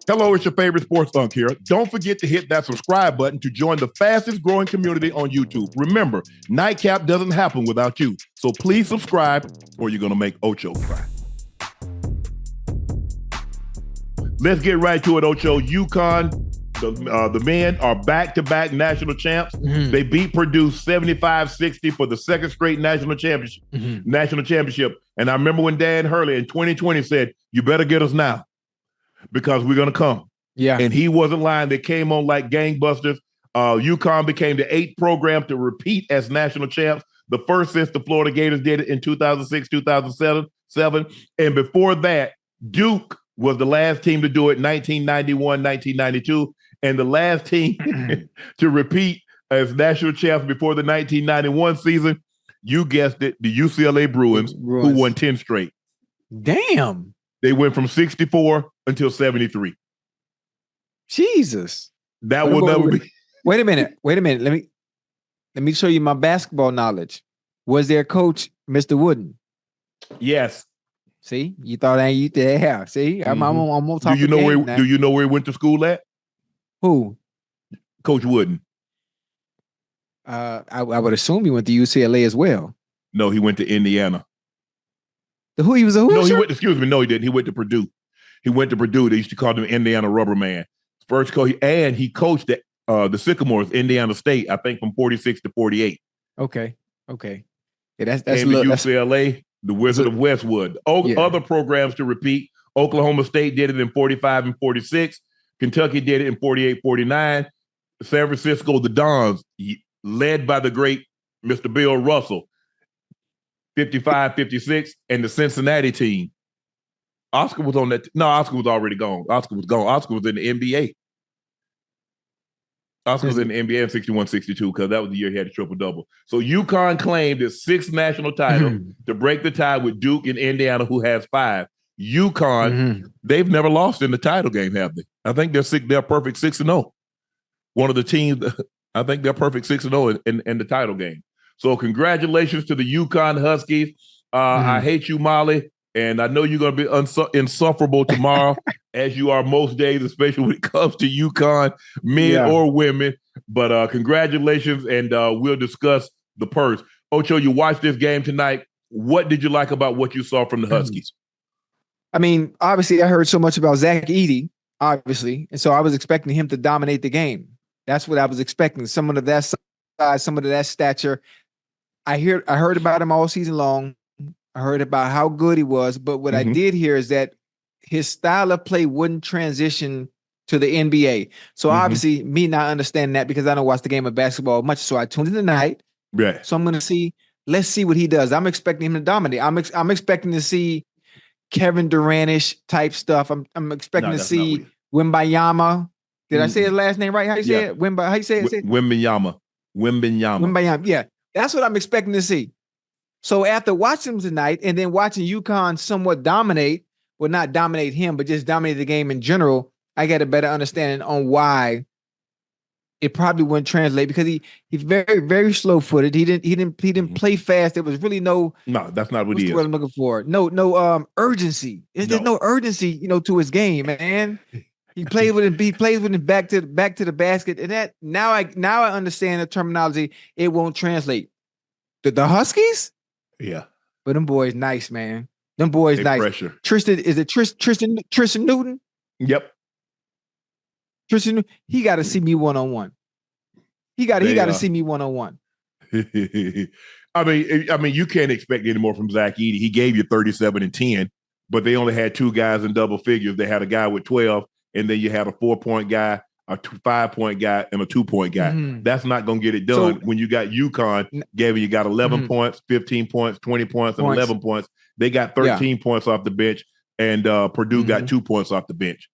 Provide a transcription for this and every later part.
Hello, it's your favorite sports Unc here. Don't forget to hit that subscribe button to join the fastest growing community on YouTube. Remember, Nightcap doesn't happen without you. So please subscribe or you're going to make Ocho cry. Let's get right to it, Ocho. UConn, the men are back-to-back national champs. Mm-hmm. They beat Purdue 75-60 for the second straight national championship. And I remember when Dan Hurley in 2020 said, "You better get us now, because we're going to come." Yeah. And he wasn't lying. They came on like gangbusters. UConn became the 8th program to repeat as national champs, the first since the Florida Gators did it in 2006, 2007. And before that, Duke was the last team to do it, 1991, 1992. And the last team to repeat as national champs before the 1991 season, you guessed it, the UCLA Bruins, who won 10 straight. Damn. They went from 64 until 73. Jesus. That will never be. Wait a minute. Let me show you my basketball knowledge. Was their coach Mr. Wooden? Yes. See, you thought you there. See, I'm on top. Do you know where he went to school at? Who? Coach Wooden. I would assume he went to UCLA as well. No, he went to Indiana. Who he was a No, he went. Excuse me. No, he didn't. He went to Purdue. They used to call him Indiana Rubber Man. First coach, and he coached the Sycamores, Indiana State, I think from 46 to 48. Okay. Yeah, that's UCLA, the Wizard of Westwood. Other programs to repeat: Oklahoma State did it in 45 and 46. Kentucky did it in 48, 49. San Francisco, the Dons, led by the great Mr. Bill Russell, 55, 56, and the Cincinnati team. Oscar was on that. No, Oscar was already gone. Oscar was in the NBA. Oscar was in the NBA in 61, 62, because that was the year he had a triple-double. So UConn claimed its 6th national title to break the tie with Duke and Indiana, who has 5. UConn, they've never lost in the title game, have they? I think they're perfect 6-0. One of the teams, I think they're perfect 6-0 in the title game. So congratulations to the UConn Huskies. I hate you, Molly, and I know you're going to be insufferable tomorrow, as you are most days, especially when it comes to UConn, men or women. But congratulations, and we'll discuss the purse. Ocho, you watched this game tonight. What did you like about what you saw from the Huskies? I mean, obviously, I heard so much about Zach Edey, obviously, and so I was expecting him to dominate the game. That's what I was expecting. Someone of that size, someone of that stature. I heard about him all season long. I heard about how good he was, but what I did hear is that his style of play wouldn't transition to the NBA. So obviously, me not understanding that, because I don't watch the game of basketball much, so I tuned in tonight. Right. So I'm going to see. Let's see what he does. I'm expecting him to dominate. I'm expecting to see Kevin Durant-ish type stuff. I'm expecting to see Wembanyama. Did I say his last name right? How you say it? How you say it? Wembanyama. Yeah, that's what I'm expecting to see. So after watching him tonight and then watching UConn somewhat dominate, well, not dominate him, but just dominate the game in general, I got a better understanding on why it probably wouldn't translate, because he's very, very slow-footed. He didn't play fast. There was really no. No, that's not what he is. What I'm looking for. No urgency. There's no urgency, to his game, man. He plays with it back to the basket, and that now I understand the terminology. It won't translate. The Huskies, yeah, but them boys nice, man. Them boys nice. Pressure. Tristan Newton? Yep. Tristan, he got to see me one-on-one. He got to see me one-on-one. I mean, you can't expect any more from Zach Edey. He gave you 37 and 10, but they only had 2 guys in double figures. They had a guy with 12, and then you had a 4-point guy, a 5-point guy, and a 2-point guy. That's not going to get it done when you got UConn giving you got 11 points, 15 points, 20 points, and 11 points. They got 13 points off the bench, and Purdue got 2 points off the bench.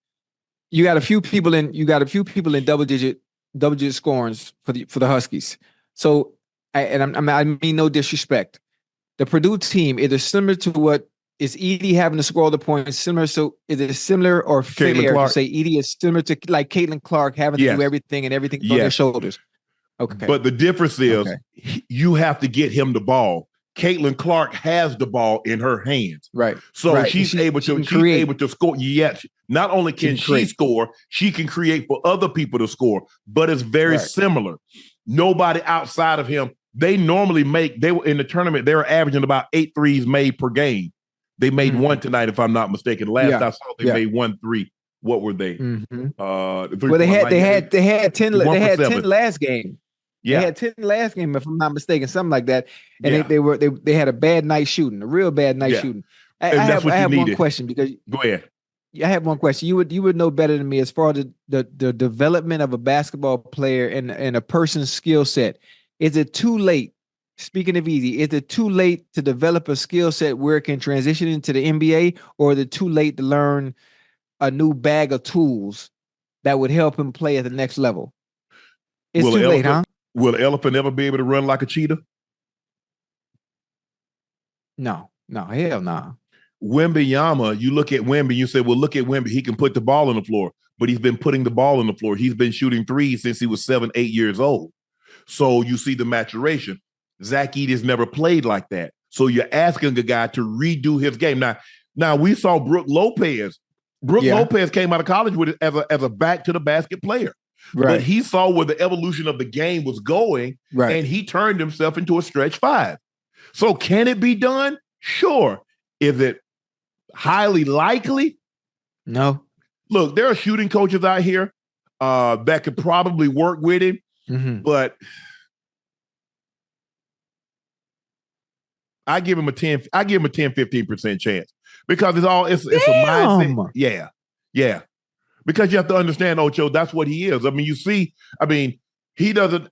You got a few people in double digit scorings for the Huskies. So I mean no disrespect. The Purdue team is similar to what is Edey having to score all the points. Similar, so is it similar or fair to say Edey is similar to like Caitlin Clark having to do everything and everything on their shoulders? Okay, but the difference is you have to get him the ball. Caitlin Clark has the ball in her hands. Right. So right. she's able to score. Yes. Not only can she score, she can create for other people to score, but it's very similar. Nobody outside of him. They normally they were in the tournament, they were averaging about 8 threes made per game. They made one tonight, if I'm not mistaken. Last I saw, they made 1 3. What were they? Well, they had 10 last game. Yeah. They had 10 last game, if I'm not mistaken, something like that. And they had a bad night shooting, a real bad night shooting. I have one question because go ahead. I have one question. You would know better than me as far as the development of a basketball player and a person's skill set. Is it too late? Speaking of Edey, is it too late to develop a skill set where it can transition into the NBA, or is it too late to learn a new bag of tools that would help him play at the next level? It's too late, huh? Will the elephant ever be able to run like a cheetah? No, hell no. Wembanyama, you look at Wemby, you say, well, look at Wemby. He can put the ball on the floor, but he's been putting the ball on the floor. He's been shooting threes since he was 7, 8 years old. So you see the maturation. Zach Edey's never played like that. So you're asking a guy to redo his game. Now we saw Brooke Lopez. Lopez came out of college with it as a back to the basket player. Right. But he saw where the evolution of the game was going, and he turned himself into a stretch 5. So can it be done? Sure. Is it highly likely? No. Look, there are shooting coaches out here that could probably work with him, but I give him a 10-15% chance because it's a mindset. Yeah. Because you have to understand, Ocho, that's what he is. I mean, he doesn't,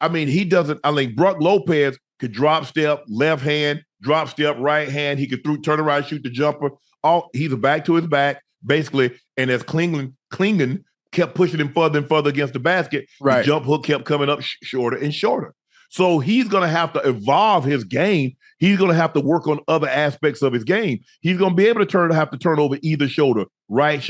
Brook Lopez could drop step, left hand, drop step, right hand. He could turn around, shoot the jumper. He's a back to his back, basically. And as Klingon kept pushing him further and further against the basket, the jump hook kept coming up shorter and shorter. So he's going to have to evolve his game. He's going to have to work on other aspects of his game. He's going to be able to have to turn over either shoulder, left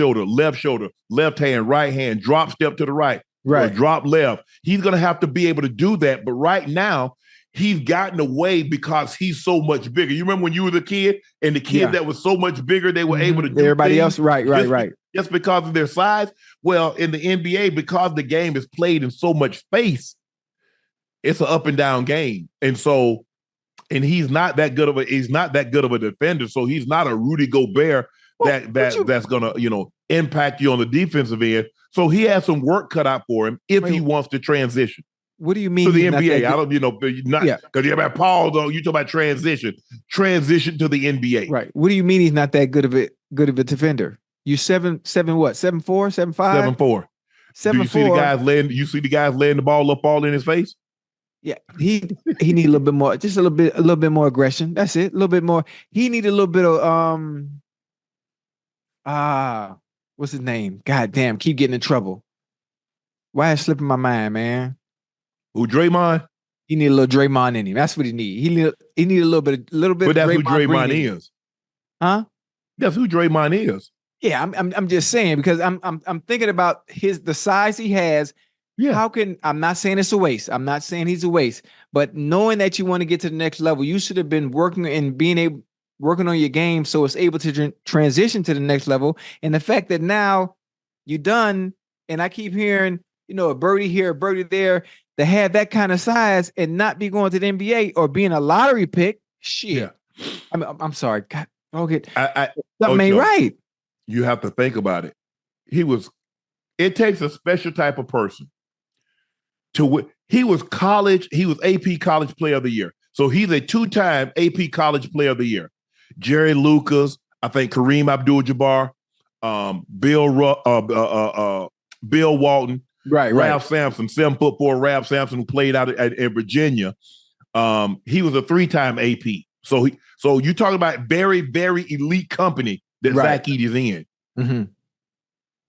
hand, right hand, drop step to the right, or drop left. He's going to have to be able to do that. But right now, he's gotten away because he's so much bigger. You remember when you were a kid and the kid that was so much bigger, they were able to do everybody things else, right. Just because of their size. Well, in the NBA, because the game is played in so much space, it's an up and down game. And so, and he's not that good of a defender. So he's not a Rudy Gobert that's gonna, impact you on the defensive end. So he has some work cut out for him if he wants to transition. What do you mean to the NBA? I don't, because you have Paul though. You talk about transition to the NBA. Right. What do you mean he's not that good of a defender? You 7'4", 7'5"? 7'4". 7'4". Do you see the guys laying the ball up all in his face? Yeah, he need a little bit more, just a little bit more aggression. That's it. A little bit more. He need a little bit of what's his name? God damn, keep getting in trouble. Why is it slipping my mind, man? Who, Draymond? He need a little Draymond in him. That's what he need. He need a little bit. But that's who Draymond is. Huh? That's who Draymond is. Yeah, I'm just saying because I'm thinking about the size he has. Yeah. I'm not saying it's a waste. I'm not saying he's a waste, but knowing that you want to get to the next level, you should have been working on your game so it's able to transition to the next level. And the fact that now you're done, and I keep hearing, a birdie here, a birdie there, to have that kind of size and not be going to the NBA or being a lottery pick, shit. Yeah. I'm sorry. God, okay. Something ain't right. You have to think about it. It takes a special type of person he was AP College Player of the Year. So he's a 2-time AP College Player of the Year. Jerry Lucas, I think Kareem Abdul-Jabbar, Bill Walton, Ralph Sampson, 7'4" Ralph Sampson, who played out at Virginia. He was a 3-time AP. So you talking about very, very elite company that Zach Edey's in. Mm-hmm.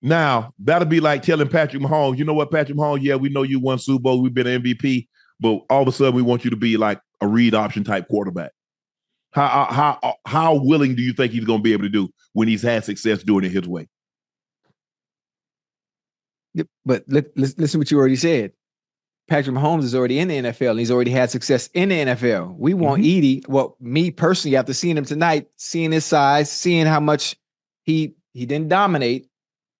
Now, that'll be like telling Patrick Mahomes, you know what, Patrick Mahomes, yeah, we know you won Super Bowl, we've been an MVP, but all of a sudden we want you to be like a read option type quarterback. How willing do you think he's going to be able to do when he's had success doing it his way? But listen to what you already said. Patrick Mahomes is already in the NFL. And he's already had success in the NFL. We want Edey. Well, me personally, after seeing him tonight, seeing his size, seeing how much he didn't dominate.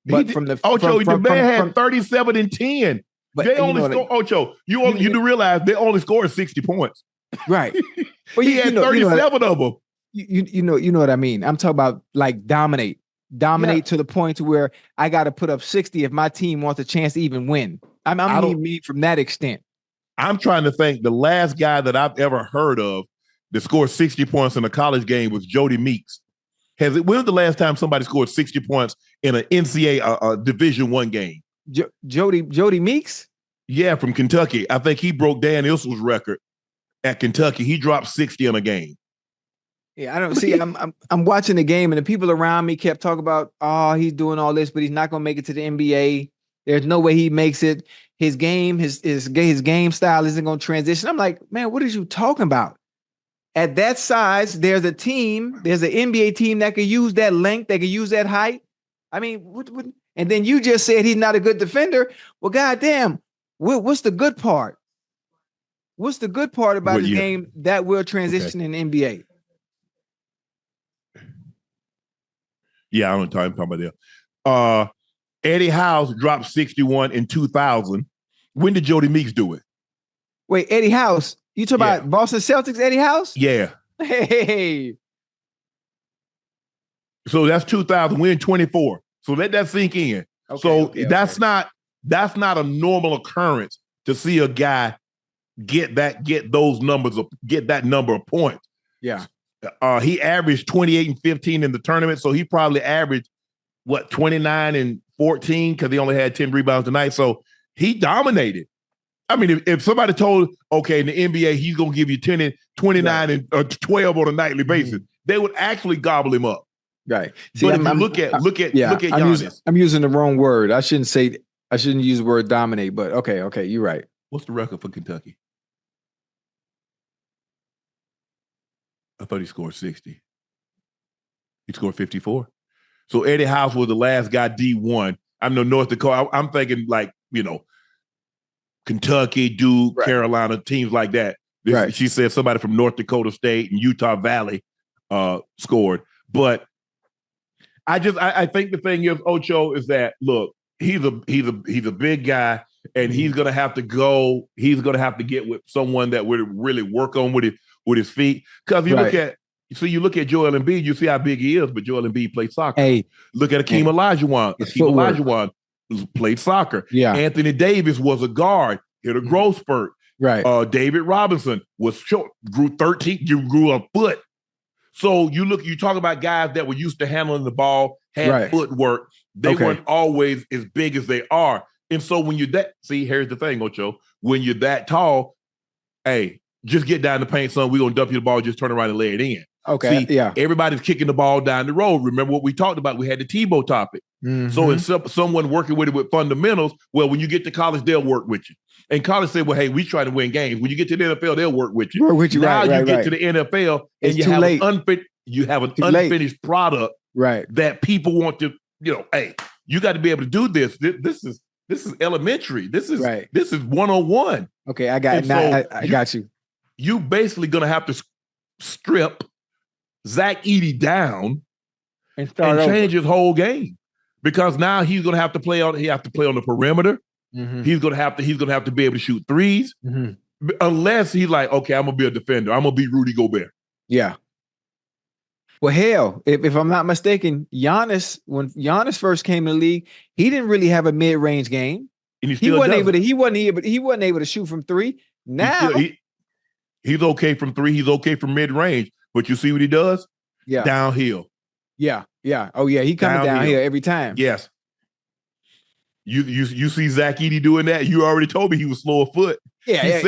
But from the Ocho, the man had 37 and 10. But they only scored Ocho. You do realize they only scored 60 points. Right. Well, he had 37 of them. You know what I mean. I'm talking about like dominate to the point to where I got to put up 60 if my team wants a chance to even win. I'm mean from that extent. I'm trying to think. The last guy that I've ever heard of that scored 60 points in a college game was Jody Meeks. When was the last time somebody scored 60 points in an NCAA Division I game? Jody Meeks? Yeah, from Kentucky. I think he broke Dan Issel's record at Kentucky. He dropped 60 in a game. Yeah, I don't see. I'm watching the game, and the people around me kept talking about, he's doing all this, but he's not going to make it to the NBA. There's no way he makes it. His game, his game style isn't going to transition. I'm like, man, what are you talking about? At that size, there's an NBA team that could use that length, that could use that height. I mean, and then you just said he's not a good defender. Well, goddamn, what's the good part? What's the good part about his game that will transition in the NBA? Yeah, I don't know what I'm talking about there. Eddie House dropped 61 in 2000. When did Jody Meeks do it? Wait, Eddie House? You talking about Boston Celtics, Eddie House? Yeah. Hey. So that's 2000. We're in 24. So let that sink in. That's not a normal occurrence to see a guy get those numbers, get that number of points. Yeah. He averaged 28 and 15 in the tournament, so he probably averaged 29 and 14 because he only had 10 rebounds tonight. So he dominated. I mean, if somebody told, okay, in the NBA, he's going to give you 10 and 29 and 12 on a nightly basis, they would actually gobble him up. Right. See, but look at Giannis. I'm using the wrong word. I shouldn't use the word dominate, but okay, you're right. What's the record for Kentucky? I thought he scored 60. He scored 54. So Eddie House was the last guy D1. I know North Dakota. I'm thinking Kentucky, Duke, Carolina, teams like that. She said somebody from North Dakota State and Utah Valley scored. But I think the thing is, Ocho, is that look, he's a big guy, and he's gonna have to go. He's gonna have to get with someone that would really work on with his feet. Because you look at Joel Embiid, you see how big he is, but Joel Embiid played soccer. Hey, look at Akeem Olajuwon. Akeem Olajuwon played soccer. Yeah. Anthony Davis was a guard, hit a growth spurt. Right. David Robinson was short, grew 13, grew a foot. So you talk about guys that were used to handling the ball, had footwork. They weren't always as big as they are. And so when you're here's the thing, Ocho. When you're that tall, hey, just get down the paint, son. We're going to dump you the ball, just turn around and lay it in. Okay. See, everybody's kicking the ball down the road. Remember what we talked about? We had the Tebow topic. Mm-hmm. So it's someone working with it with fundamentals. Well, when you get to college, they'll work with you. And college said, well, hey, we try to win games. When you get to the NFL, they'll work with you. Now you get to the NFL and you have an unfinished product that people want to, hey, you got to be able to do this. This is elementary. This is 101. Okay, I got it. Now I got you. You basically going to have to strip Zach Edey down and change his whole game, because now he's going to have to play on. He have to play on the perimeter. Mm-hmm. He's going to have to be able to shoot threes, unless he's like, okay, I'm going to be a defender. I'm going to be Rudy Gobert. Yeah. Well, hell, if I'm not mistaken, Giannis, when Giannis first came in the league, he didn't really have a mid-range game. And he wasn't able to shoot from three. Now he's okay from three. He's okay from mid-range. But you see what he does? Yeah. Downhill. Yeah. Oh yeah, he coming downhill every time. Yes. You see Zach Edey doing that? You already told me he was slow of foot. Yeah.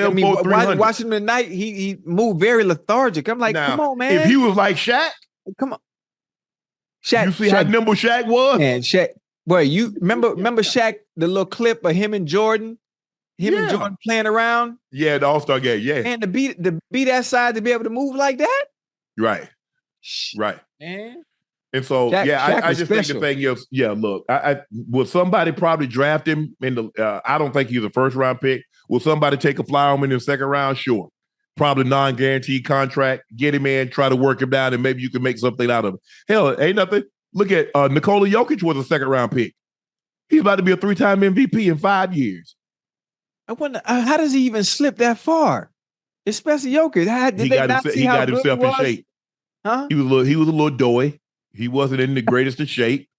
Watching him tonight, he moved very lethargic. I'm like, come on, man. If he was like Shaq, come on. Shaq. You see how nimble Shaq was? Man, Shaq. Boy, you remember Shaq, the little clip of him and Jordan? And Jordan playing around? Yeah, the All-Star game, yeah. And to be that side, to be able to move like that? Right. Man. And so, Shaq I just think the thing is, look, will somebody probably draft him in the I don't think he's a first-round pick. Will somebody take a flyer on him in the second round? Sure. Probably non-guaranteed contract. Get him in, try to work him down, and maybe you can make something out of it. Hell, ain't nothing. Look at Nikola Jokic was a second-round pick. He's about to be a 3-time MVP in 5 years. I wonder how does he even slip that far? Especially Jokic. He got himself in shape. Huh? He was a little doughy. He wasn't in the greatest of shape.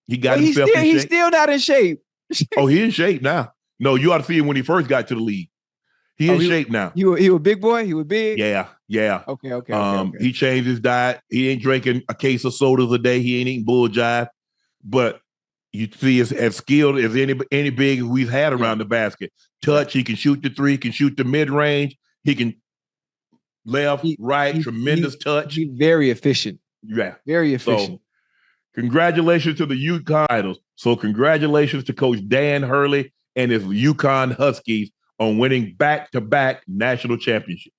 He got himself in shape. He's still not in shape. Oh, he's in shape now. No, you ought to see him when he first got to the league. He in shape now. He was a big boy? He was big? Yeah. Okay. He changed his diet. He ain't drinking a case of sodas a day. He ain't eating bull jive. But you see, as skilled as any big we've had around the basket. Touch, he can shoot the three, can shoot the mid-range. He can left, right, tremendous touch. He's very efficient. Yeah. Very efficient. So, congratulations to the UConn titles. So congratulations to Coach Dan Hurley and his UConn Huskies on winning back-to-back national championships.